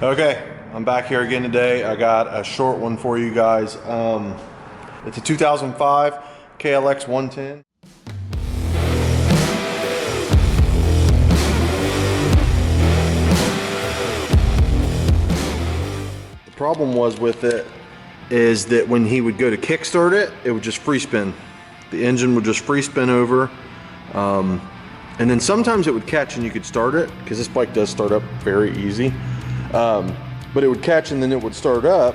Okay, I'm back here again today. I got a short one for you guys. It's a 2005 KLX110. The problem was with it is that when he would go to kickstart it, it would just free spin. The engine would just free spin over. And then sometimes it would catch and you could start it, because this bike does start up very easy. But it would catch and then it would start up,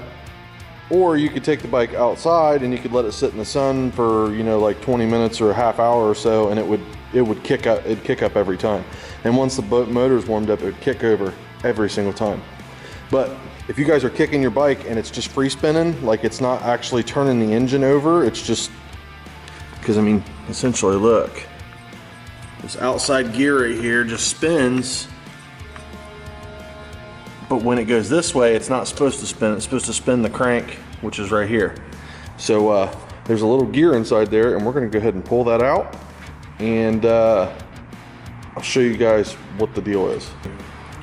or you could take the bike outside and you could let it sit in the sun for, you know, like 20 minutes or a half hour or so, and it would kick up. It'd kick up every time. And once the motor's warmed up, it would kick over every single time. But if you guys are kicking your bike and it's just free spinning, like it's not actually turning the engine over, it's just, because I mean, essentially look, this outside gear right here just spins, but when it goes this way, it's not supposed to spin. It's supposed to spin the crank, which is right here. So there's a little gear inside there, and we're gonna go ahead and pull that out, and I'll show you guys what the deal is.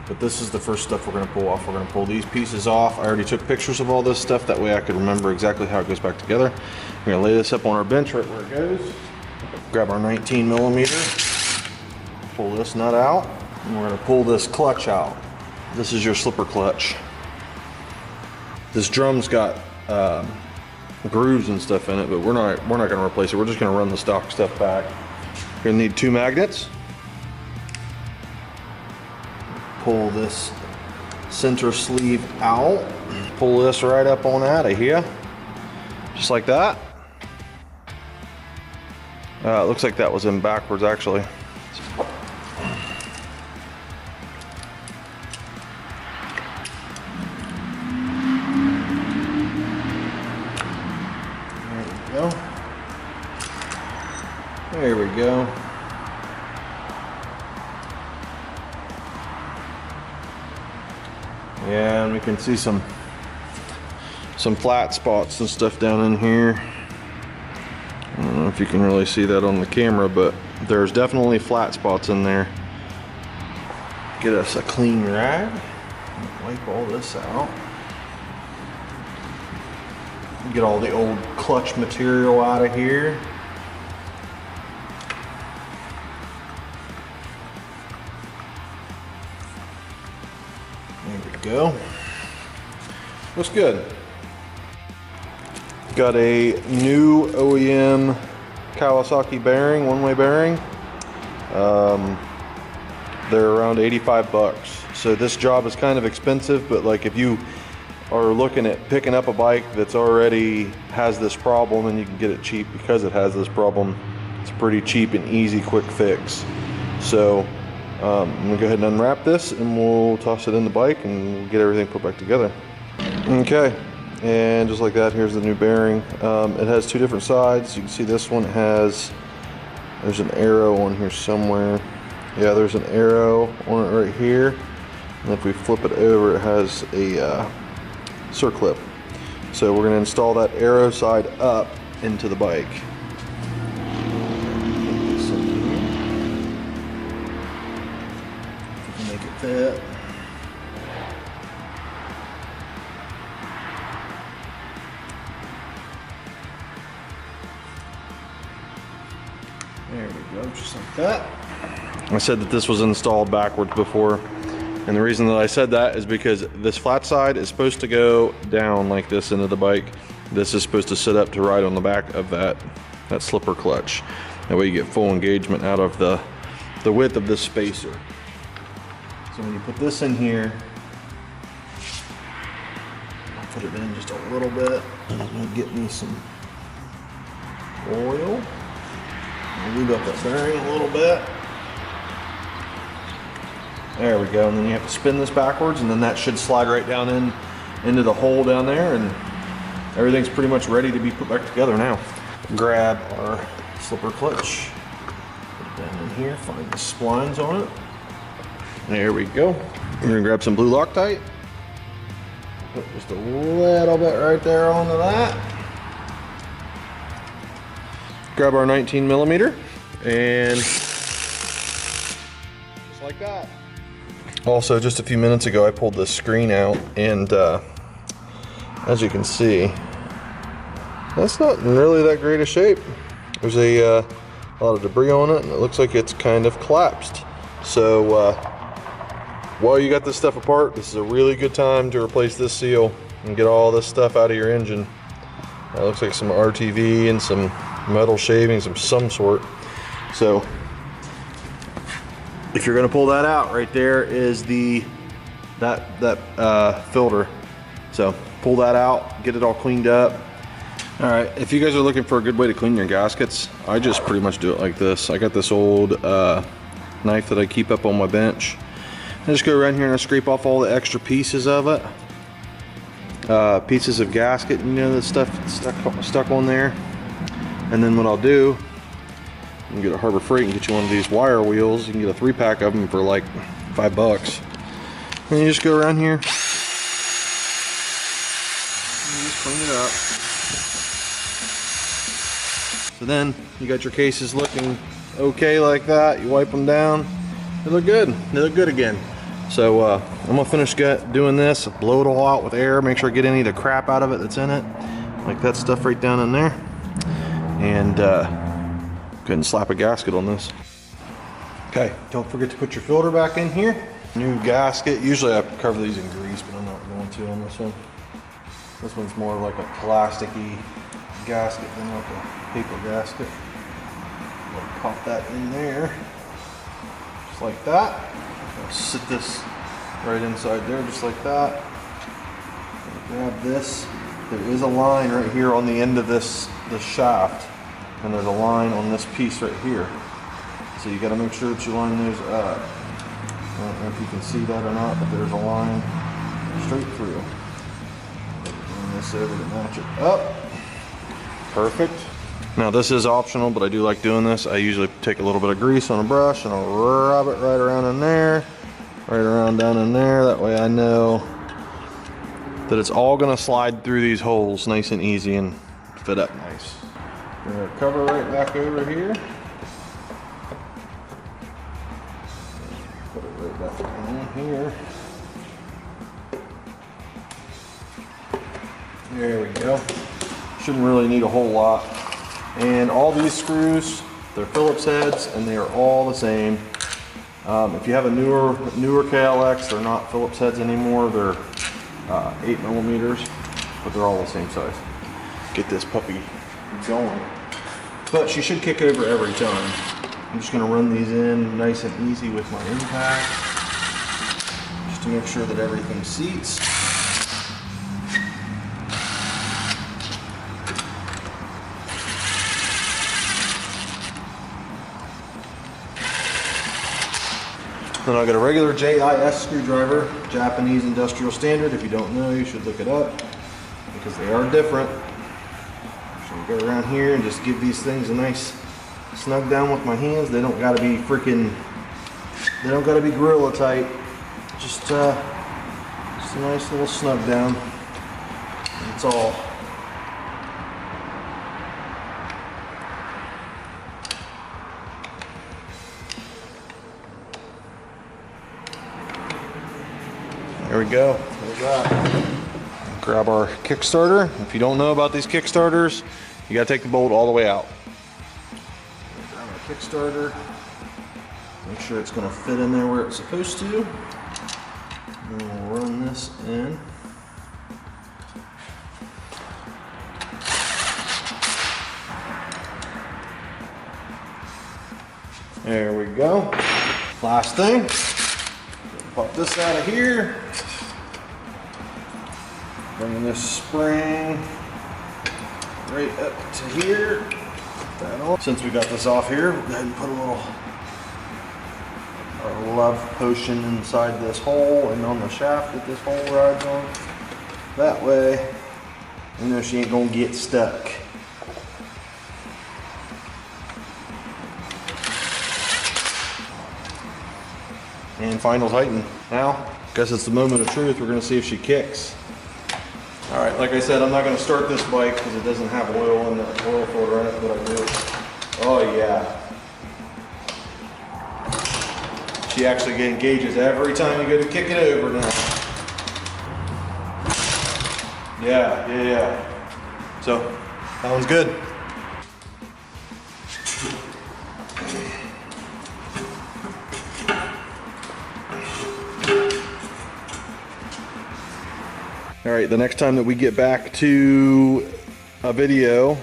But this is the first stuff we're gonna pull off. We're gonna pull these pieces off. I already took pictures of all this stuff, that way I could remember exactly how it goes back together. We're gonna lay this up on our bench right where it goes. Grab our 19 millimeter. Pull this nut out, and we're going to pull this clutch out. This is your slipper clutch. This drum's got grooves and stuff in it, but we're not going to replace it. We're just going to run the stock stuff back. You're going to need 2 magnets. Pull this center sleeve out. Pull this right up on out of here, just like that. It looks like that was in backwards actually. There we go. Yeah, and we can see some flat spots and stuff down in here. I don't know if you can really see that on the camera, but there's definitely flat spots in there. Get us a clean rag. Wipe all this out. Get all the old clutch material out of here. There we go. Looks good. Got a new OEM Kawasaki bearing, one-way bearing. They're around 85 bucks. So this job is kind of expensive, but like if you are looking at picking up a bike that's already has this problem and you can get it cheap because it has this problem, it's a pretty cheap and easy quick fix. So I'm gonna go ahead and unwrap this and we'll toss it in the bike and we'll get everything put back together. Okay, and just like that, here's the new bearing. It has 2 different sides. You can see this one there's an arrow on here somewhere. Yeah, there's an arrow on it right here. And if we flip it over, it has a circlip. So we're going to install that arrow side up into the bike. Make it fit. There we go, just like that. I said that this was installed backwards before, and the reason that I said that is because this flat side is supposed to go down like this into the bike. This is supposed to sit up to ride on the back of that slipper clutch. That way you get full engagement out of the width of this spacer. So when you put this in here, I'll put it in just a little bit. I'm gonna get me some oil. I'll lube up that bearing a little bit. There we go, and then you have to spin this backwards, and then that should slide right down into the hole down there, and everything's pretty much ready to be put back together now. Grab our slipper clutch, put it down in here, find the splines on it. There we go. We're gonna grab some blue Loctite, put just a little bit right there onto that. Grab our 19 millimeter, and just like that. Also, just a few minutes ago, I pulled this screen out, and as you can see, that's not in really that great a shape. There's a lot of debris on it, and it looks like it's kind of collapsed. So while you got this stuff apart, this is a really good time to replace this seal and get all this stuff out of your engine. It looks like some RTV and some metal shavings of some sort. So if you're going to pull that out, right there is that filter. So pull that out, get it all cleaned up. All right, if you guys are looking for a good way to clean your gaskets, I just pretty much do it like this. I got this old knife that I keep up on my bench. I just go around here and I scrape off all the extra pieces of it. Pieces of gasket, you know, the stuff stuck on there. And then what I'll do, you can get a Harbor Freight and get you one of these wire wheels. You can get a 3-pack of them for like $5. And you just go around here and you just clean it up. So then you got your cases looking okay like that. You wipe them down. They look good. They look good again. So I'm gonna finish doing this, blow it all out with air, make sure I get any of the crap out of it that's in it, like that stuff right down in there, and go ahead and slap a gasket on this. Okay, don't forget to put your filter back in here. New gasket. Usually I cover these in grease, but I'm not going to on this one. This one's more like a plasticky gasket than like a paper gasket. I'll pop that in there, just like that. I'll sit this right inside there, just like that. Grab this. There is a line right here on the end of this shaft, and there's a line on this piece right here. So you got to make sure that you line those up. I don't know if you can see that or not, but there's a line straight through. Bring this over to match it up. Perfect. Now this is optional, but I do like doing this. I usually take a little bit of grease on a brush and I'll rub it right around in there, right around down in there. That way I know that it's all gonna slide through these holes nice and easy and fit up nice. Gonna cover right back over here. Put it right back in here. There we go. Shouldn't really need a whole lot. And all these screws, they're Phillips heads, and they are all the same. If you have a newer KLX, they're not Phillips heads anymore. They're 8mm, but they're all the same size. Get this puppy going. But she should kick over every time. I'm just gonna run these in nice and easy with my impact, just to make sure that everything seats. Then I got a regular JIS screwdriver, Japanese industrial standard. If you don't know, you should look it up because they are different. So I go around here and just give these things a nice snug down with my hands. They don't gotta be they don't gotta be gorilla tight. Just a nice little snug down. That's all. There we go. There's that. Grab our Kickstarter. If you don't know about these Kickstarters, you gotta take the bolt all the way out. Grab our Kickstarter. Make sure it's gonna fit in there where it's supposed to. And we'll run this in. There we go. Last thing. Pop this out of here. Bring this spring right up to here. Put that on. Since we got this off here, we'll go ahead and put a little love potion inside this hole and on the shaft that this hole rides on. That way, you know she ain't gonna get stuck. And final tighten. Now, guess it's the moment of truth. We're gonna see if she kicks. All right, like I said, I'm not gonna start this bike because it doesn't have oil in the oil filter in it, but I do. Oh yeah. She actually engages every time you go to kick it over now. Yeah. So, that one's good. All right, the next time that we get back to a video,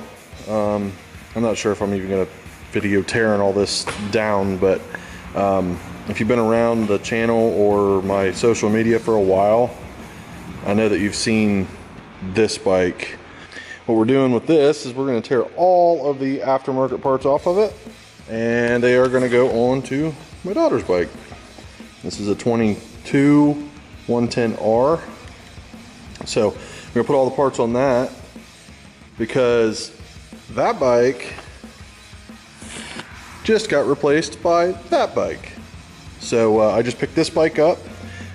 I'm not sure if I'm even gonna video tearing all this down, but if you've been around the channel or my social media for a while, I know that you've seen this bike. What we're doing with this is we're going to tear all of the aftermarket parts off of it, and they are going to go on to my daughter's bike. This is a 22 110R. So we're going to put all the parts on that because that bike just got replaced by that bike. So I just picked this bike up,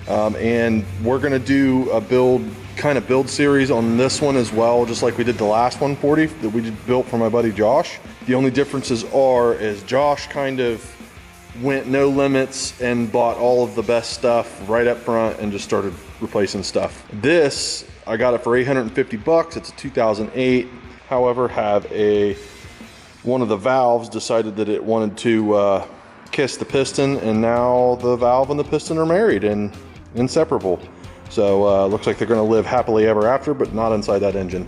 and we're going to do a build series on this one as well, just like we did the last 140 that we built for my buddy Josh. The only differences is Josh kind of went no limits and bought all of the best stuff right up front and just started replacing stuff. This, I got it for 850 bucks. It's a 2008. However, one of the valves decided that it wanted to kiss the piston, and now the valve and the piston are married and inseparable. So looks like they're going to live happily ever after, but not inside that engine.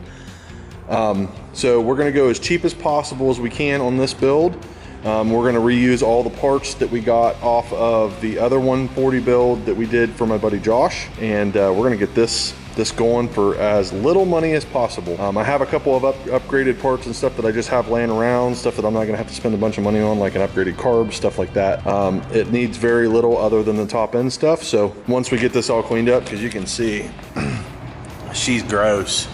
So we're going to go as cheap as possible as we can on this build. We're going to reuse all the parts that we got off of the other 140 build that we did for my buddy Josh, and we're going to get this going for as little money as possible. I have a couple of upgraded parts and stuff that I just have laying around, stuff that I'm not going to have to spend a bunch of money on, like an upgraded carb, stuff like that. It needs very little other than the top end stuff. So once we get this all cleaned up, because you can see she's gross.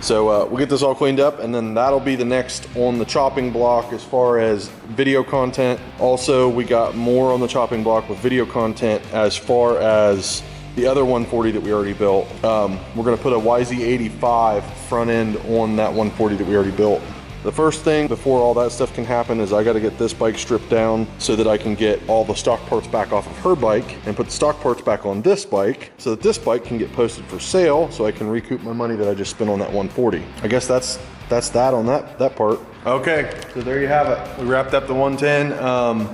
So we'll get this all cleaned up, and then that'll be the next on the chopping block as far as video content. Also, we got more on the chopping block with video content as far as the other 140 that we already built. We're gonna put a YZ85 front end on that 140 that we already built. The first thing before all that stuff can happen is I gotta get this bike stripped down so that I can get all the stock parts back off of her bike and put the stock parts back on this bike so that this bike can get posted for sale so I can recoup my money that I just spent on that 140. I guess that's that on that part. Okay, so there you have it. We wrapped up the 110.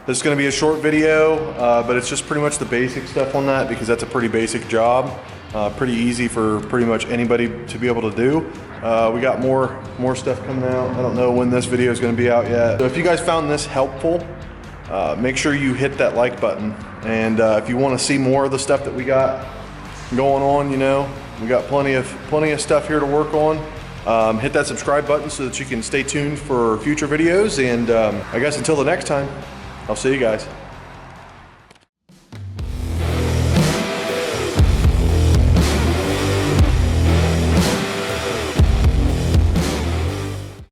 This is going to be a short video, but it's just pretty much the basic stuff on that because that's a pretty basic job. Pretty easy for pretty much anybody to be able to do. We got more stuff coming out. I don't know when this video is going to be out yet. So if you guys found this helpful, make sure you hit that like button. And if you want to see more of the stuff that we got going on, you know, we got plenty of stuff here to work on. Hit that subscribe button so that you can stay tuned for future videos, and I guess until the next time, I'll see you guys.